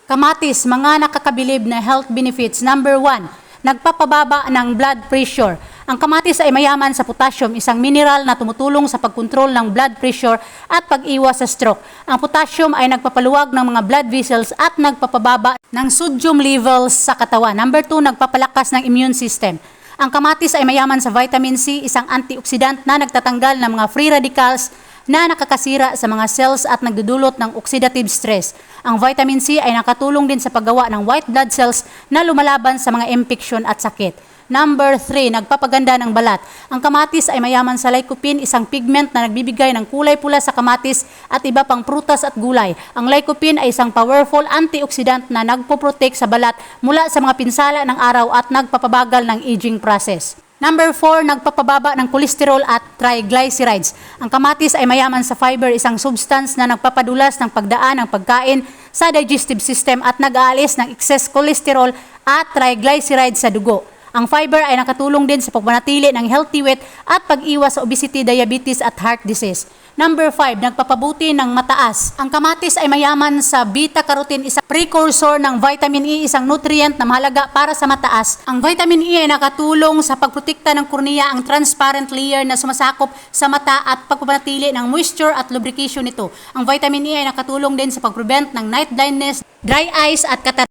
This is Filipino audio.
Kamatis, mga nakakabilib na health benefits. Number 1, nagpapababa ng blood pressure. Ang kamatis ay mayaman sa potassium, isang mineral na tumutulong sa pagkontrol ng blood pressure at pag-iwas sa stroke. Ang potassium ay nagpapaluwag ng mga blood vessels at nagpapababa ng sodium levels sa katawan. Number 2, nagpapalakas ng immune system. Ang kamatis ay mayaman sa vitamin C, isang antioxidant na nagtatanggal ng mga free radicals na nakakasira sa mga cells at nagdudulot ng oxidative stress. Ang vitamin C ay nakatulong din sa paggawa ng white blood cells na lumalaban sa mga infeksyon at sakit. Number 3, nagpapaganda ng balat. Ang kamatis ay mayaman sa lycopene, isang pigment na nagbibigay ng kulay pula sa kamatis at iba pang prutas at gulay. Ang lycopene ay isang powerful antioxidant na nagpo-protect sa balat mula sa mga pinsala ng araw at nagpapabagal ng aging process. Number 4, nagpapababa ng kolesterol at triglycerides. Ang kamatis ay mayaman sa fiber, isang substance na nagpapadulas ng pagdaan ng pagkain sa digestive system at nag-aalis ng excess kolesterol at triglycerides sa dugo. Ang fiber ay nakatulong din sa pagpanatili ng healthy weight at pag-iwas sa obesity, diabetes at heart disease. Number 5, nagpapabuti ng mataas. Ang kamatis ay mayaman sa beta-carotene, isang precursor ng vitamin E, isang nutrient na mahalaga para sa mataas. Ang vitamin E ay nakatulong sa pagprotekta ng kornea, ang transparent layer na sumasakop sa mata at pagpapanatili ng moisture at lubrication nito. Ang vitamin E ay nakatulong din sa pag-prevent ng night blindness, dry eyes at cataract.